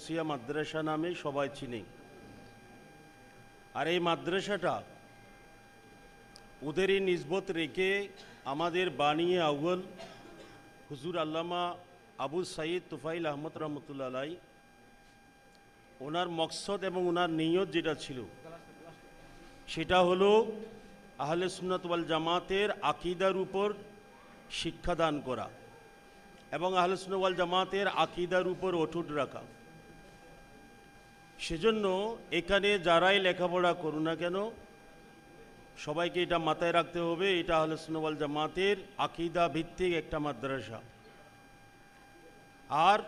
কদসিয়া মাদ্রাসা নামে সবাই চিনে। আর এই মাদ্রাসাটা ওদেরই নিসবত রেখে আমাদের বানিয়ে আউ্বল হুজুর আল্লামা আবু সাইদ তুফাইল আহমদ রহমতুল্লাহ আলাই ওনার মকসদ এবং ওনার নিয়ত যেটা ছিল সেটা হলো আহলে সুন্নাত ওয়াল জামাতের আকীদার উপর শিক্ষাদান করা এবং আহলে সুন্নাত ওয়াল জামাতের আকীদার উপর অটুট রাখা। সেজন্য এখানে যারাই লেখাপড়া করুন না কেন সবাইকে এটা মাথায় রাখতে হবে, এটা আহলে সুন্নাত ওয়াল জামাতের আকীদা ভিত্তিক একটা মাদ্রাসা। আর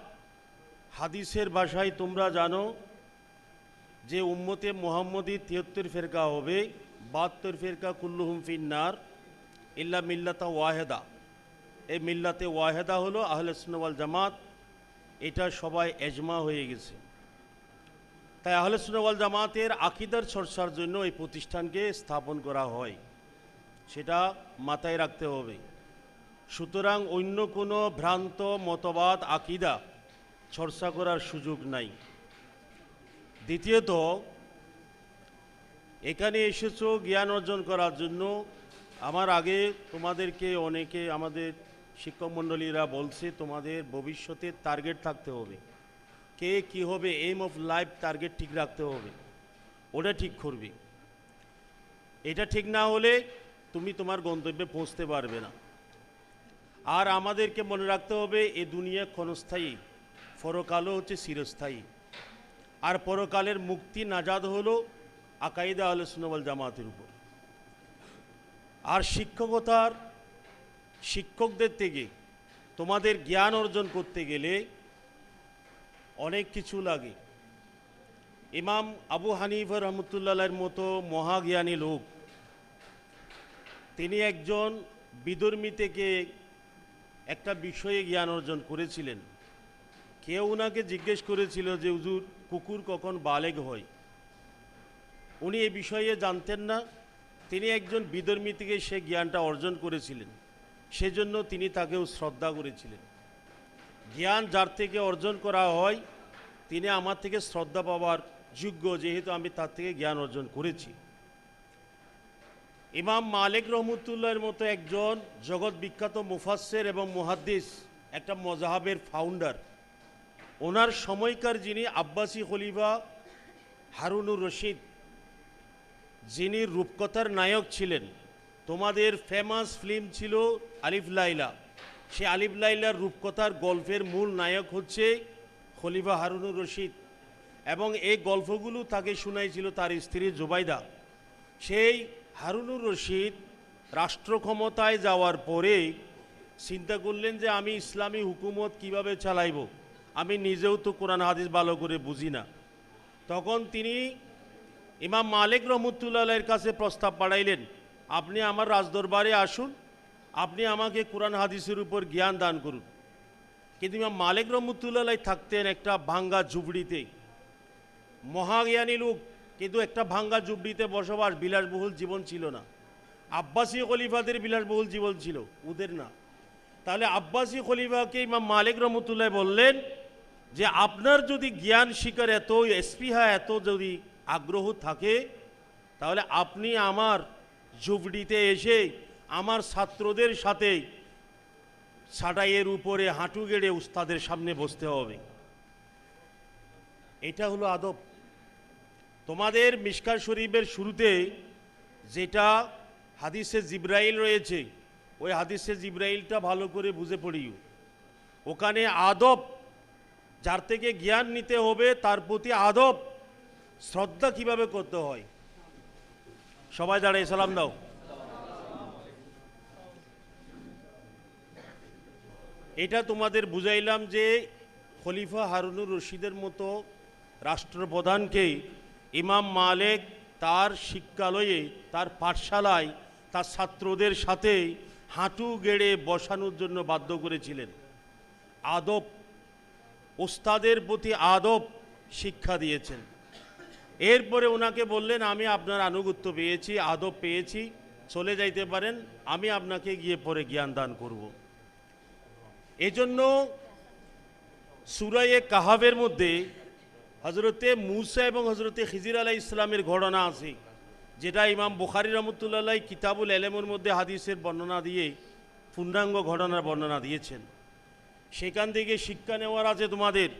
হাদিসের ভাষায় তোমরা জানো যে উম্মতে মুহাম্মদী 73 ফেরকা হবে, 72 ফেরকা কুল্লুহুম ফিন্নার ইল্লা মিল্লাতা ওয়াহেদা। এই মিল্লাতে ওয়াহেদা হলো আহলে সুন্নাত ওয়াল জামাত, এটা সবাই এজমা হয়ে গেছে। তাই আহলে সুন্নাত ওয়াল জামাতের আকীদার চর্চার জন্য এই প্রতিষ্ঠানকে স্থাপন করা হয়, সেটা মাথায় রাখতে হবে। সুতরাং অন্য কোনো ভ্রান্ত মতবাদ আকীদা চর্চা করার সুযোগ নাই। দ্বিতীয়ত, এখানে এসেছো জ্ঞান অর্জন করার জন্য। আমার আগে তোমাদেরকে অনেকে আমাদের শিক্ষক মণ্ডলীরা বলছে তোমাদের ভবিষ্যতের টার্গেট থাকতে হবে, কে কি হবে, এইম অফ লাইফ টার্গেট ঠিক রাখতে হবে, ওটা ঠিক করবে। এটা ঠিক না হলে তুমি তোমার গন্তব্যে পৌঁছতে পারবে না। আর আমাদেরকে মনে রাখতে হবে এই দুনিয়া ক্ষণস্থায়ী, পরকালও হচ্ছে চিরস্থায়ী। আর পরকালের মুক্তি নাজাদ হলো আকাইদা আহলে সুন্নাত ওয়াল জামাতের উপর। আর শিক্ষকদের থেকে তোমাদের জ্ঞান অর্জন করতে গেলে অনেক কিছু লাগে। ইমাম আবু হানিফা রহমতুল্লাহের মতো মহাজ্ঞানী লোক, তিনি একজন বিধর্মী থেকে একটা বিষয়ে জ্ঞান অর্জন করেছিলেন। কেউ ওনাকে জিজ্ঞেস করেছিল যে হুজুর কুকুর কখন বালেগ হয়, উনি এই বিষয়ে জানতেন না। তিনি একজন বিধর্মী থেকে সে জ্ঞানটা অর্জন করেছিলেন, সেজন্য তিনি তাকেও শ্রদ্ধা করেছিলেন। জ্ঞান যার থেকে অর্জন করা হয় তিনি আমার থেকে শ্রদ্ধা পাওয়ার যোগ্য, যেহেতু আমি তার থেকে জ্ঞান অর্জন করেছি। ইমাম মালিক রহমতুল্লাহের মতো একজন জগৎ বিখ্যাত মুফাসসির এবং মুহাদ্দিস, একটা মযহাবের ফাউন্ডার, ওনার সময়কার যিনি আব্বাসী খলিফা হারুনুর রশিদ, যিনি রূপকথার নায়ক ছিলেন। তোমাদের ফেমাস ফিল্ম ছিল আলিফ লাইলা, সে আলিফ লাইলার রূপকথার গল্পের মূল নায়ক হচ্ছে খলিফা হারুনুর রশিদ, এবং এই গল্পগুলো তাকে শুনাইছিল তার স্ত্রী জুবাইদা। সেই হারুনুর রশিদ রাষ্ট্র ক্ষমতায় যাওয়ার পরে চিন্তা করলেন যে আমি ইসলামী হুকুমত কিভাবে চালাইব, আমি নিজেও তো কোরআন হাদিস ভালো করে বুঝি না। তখন তিনি ইমাম মালিক রহমতুল্লাহের কাছে প্রস্তাব পাঠাইলেন, আপনি আমার রাজদরবারে আসুন, আপনি আমাকে কোরআন হাদিসের উপর জ্ঞান দান করুন। কিন্তু ইমাম মালিক রহমতুল্লাহ থাকতেন একটা ভাঙ্গা ঝুপড়িতে, মহাজ্ঞানী লোক, কিন্তু একটা ভাঙ্গা ঝুপড়িতে বসবাস, বিলাসবহুল জীবন ছিল না। আব্বাসী খলিফাদের বিলাসবহুল জীবন ছিল, ওদের না। তাহলে আব্বাসী খলিফাকে ইমাম মালিক রহমতুল্লাহ বললেন যে আপনার যদি জ্ঞান শিকার এত স্পৃহা, এত যদি আগ্রহ থাকে, তাহলে আপনি আমার ঝুপড়িতে এসে আমার ছাত্রদের সাথে ছাটাইয়ের উপরে হাঁটু গেড়ে উস্তাদের সামনে বসতে হবে। এটা হলো আদব। তোমাদের মিশকাত শরীফের শুরুতে যেটা হাদিসে জিব্রাইল রয়েছে, ওই হাদিসে জিব্রাইলটা ভালো করে বুঝে পড়িও। ওখানে আদব, যার থেকে জ্ঞান নিতে হবে তার প্রতি আদব শ্রদ্ধা কিভাবে করতে হয়। সবাই দাঁড়ায় সালাম দাও। এটা তোমাদের বুঝাইলাম যে খলিফা হারুনুর রশিদের মতো রাষ্ট্রপ্রধানকে ইমাম মালিক তার শিক্ষালয়ে, তার পাঠশালায় তার ছাত্রদের সাথে হাঁটু গেড়ে বসানোর জন্য বাধ্য করেছিলেন। আদব, ওস্তাদের প্রতি আদব শিক্ষা দিয়েছেন। এরপরে ওনাকে বললেন আমি আপনার আনুগত্য পেয়েছি, আদব পেয়েছি, চলে যাইতে পারেন, আমি আপনাকে গিয়ে পরে জ্ঞান দান করব। এজন্য সূরা কাহাফের মধ্যে হজরতে মুসা এবং হজরতে খিজির আলাইহিস ইসলামের ঘটনা আছে, যেটা ইমাম বুখারী রহমতুল্লাহ কিতাবুল এলেমের মধ্যে হাদিসের বর্ণনা দিয়ে পূর্ণাঙ্গ ঘটনার বর্ণনা দিয়েছেন। সেখান থেকে শিক্ষা নেওয়ার আছে তোমাদের।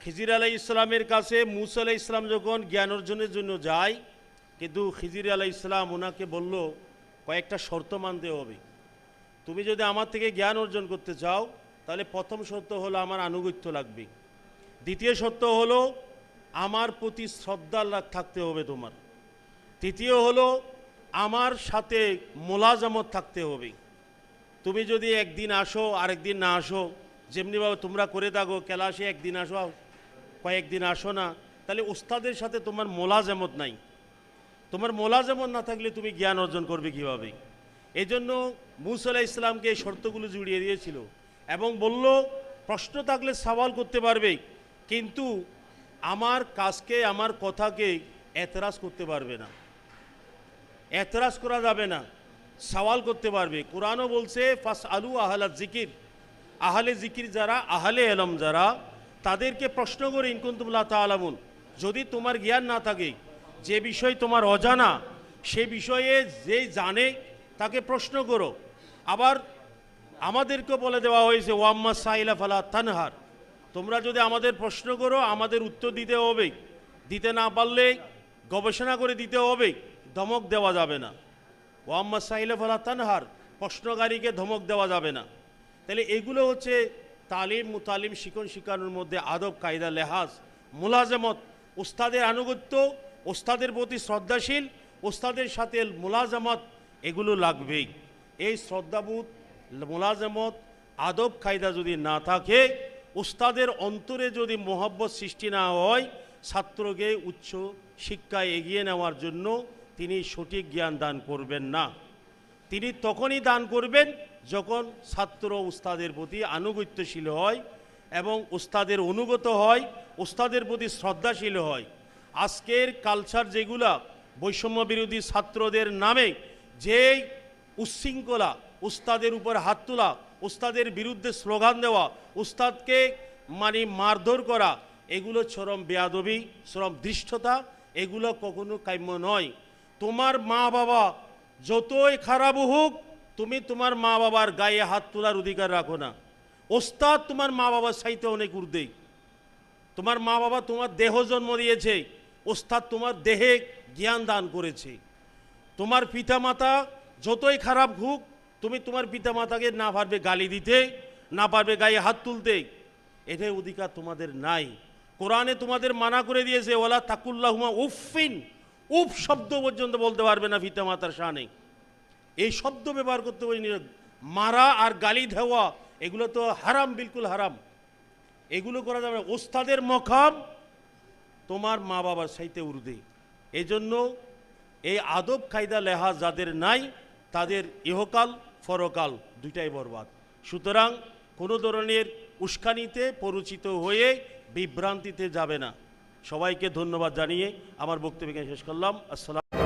খিজির আলাইহিস ইসলামের কাছে মুসা আলাইহিস ইসলাম যখন জ্ঞান অর্জনের জন্য যায়, কিন্তু খিজির আলাইহিস ইসলাম ওনাকে বলল কয়েকটা শর্ত মানতে হবে। তুমি যদি আমার থেকে জ্ঞান অর্জন করতে চাও তাহলে প্রথম শর্ত হলো আমার আনুগত্য লাগবে, দ্বিতীয় শর্ত হলো আমার প্রতি শ্রদ্ধা থাকতে হবে তোমার, তৃতীয় হলো আমার সাথে মোলাজামত থাকতে হবে। তুমি যদি একদিন আসো আরেকদিন না আসো, যেমনিভাবে তোমরা করে থাকো ক্লাসে একদিন আসো কয়েকদিন আসো না, তাহলে উস্তাদের সাথে তোমার মোলাজামত নাই। তোমার মোলাজামত না থাকলে তুমি জ্ঞান অর্জন করবে কীভাবে? এই জন্য মুসা আলাইহিস ইসলামকে এই শর্তগুলো জুড়িয়ে দিয়েছিল এবং বলল প্রশ্ন থাকলে সওয়াল করতে পারবে, কিন্তু আমার কাজকে আমার কথাকে এতরাজ করতে পারবে না, এতরাজ করা যাবে না, সওয়াল করতে পারবে। কোরআনও বলছে ফাস আলু আহলা জিকির, আহলে জিকির যারা, আহলে এলম যারা, তাদেরকে প্রশ্ন করে ইনকুন্তুম লা তাআলামুন, যদি তোমার জ্ঞান না থাকে, যে বিষয় তোমার অজানা সে বিষয়ে যে জানে তাকে প্রশ্ন করো। আবার আমাদেরকে বলে দেওয়া হয়েছে ওয়াম্মা সাইলা ফালা তানহার, তোমরা যদি আমাদের প্রশ্ন করো আমাদের উত্তর দিতে হবে, দিতে না পারলে গবেষণা করে দিতে হবে, ধমক দেওয়া যাবে না। ওয়াম্মা সাইলা ফালা তানহার, প্রশ্নকারীকে ধমক দেওয়া যাবে না। তাহলে এগুলো হচ্ছে তালিম মুতালিম শিখন শিখানোর মধ্যে আদব কায়দা লেহাজ, মুলাজামত, উস্তাদের আনুগত্য, উস্তাদের প্রতি শ্রদ্ধাশীল, উস্তাদের সাথে মুলাজামত, এগুলো লাগবেই। এই শ্রদ্ধাবোধ, মুলাজামত, আদব কায়দা যদি না থাকে, উস্তাদের অন্তরে যদি মোহব্বত সৃষ্টি না হয়, ছাত্রকে উচ্চ শিক্ষায় এগিয়ে নেওয়ার জন্য তিনি সঠিক জ্ঞান দান করবেন না। তিনি তখনই দান করবেন যখন ছাত্র উস্তাদের প্রতি আনুগত্যশীল হয় এবং উস্তাদের অনুগত হয়, উস্তাদের প্রতি শ্রদ্ধাশীল হয়। আজকের কালচার যেগুলা বৈষম্য বিরোধী ছাত্রদের নামে যে উচ্ছৃঙ্খলা, উস্তাদের উপর হাত তোলা, উস্তাদের বিরুদ্ধে স্লোগান দেওয়া, উস্তাদকে মারধর করা, এগুলো চরম বেয়াদবি, চরম ধৃষ্টতা, এগুলো কখনো কাম্য নয়। তোমার মা বাবা যতই খারাপ হোক, তুমি তোমার মা বাবার গায়ে হাত তোলার অধিকার রাখো না। ওস্তাদ তোমার মা বাবার চাইতে অনেক ঊর্ধ্বে। তোমার মা বাবা তোমার দেহ জন্ম দিয়েছে, ওস্তাদ তোমার দেহে জ্ঞান দান করেছে। তোমার পিতামাতা যতই খারাপ হোক, তুমি তোমার পিতামাতাকে না পারবে গালি দিতে, না পারবে গায়ে হাত তুলতে, এটার অধিকার তোমাদের নাই। কোরআনে তোমাদের মানা করে দিয়েছে ওয়ালা তাকুল্লাহুমা উফিন, উফ শব্দ পর্যন্ত বলতে পারবে না পিতামাতার শানে। এই শব্দ ব্যবহার করতে পারি, মারা আর গালি দেওয়া এগুলো তো হারাম, বিলকুল হারাম, এগুলো করা যাবে না। ওস্তাদের মকাম তোমার মা বাবার চাইতে ঊর্ধ্বে। এই জন্য এই আদব কায়দা লেহাজ যাদের নাই, তাদের ইহকাল পরকাল দুইটাই বরবাদ। সুতরাং কোনো ধরনের উস্কানিতে পরিচিত হয়ে বিভ্রান্তিতে যাবে না। সবাইকে ধন্যবাদ জানিয়ে আমার বক্তব্য শেষ করলাম। আসসালাম।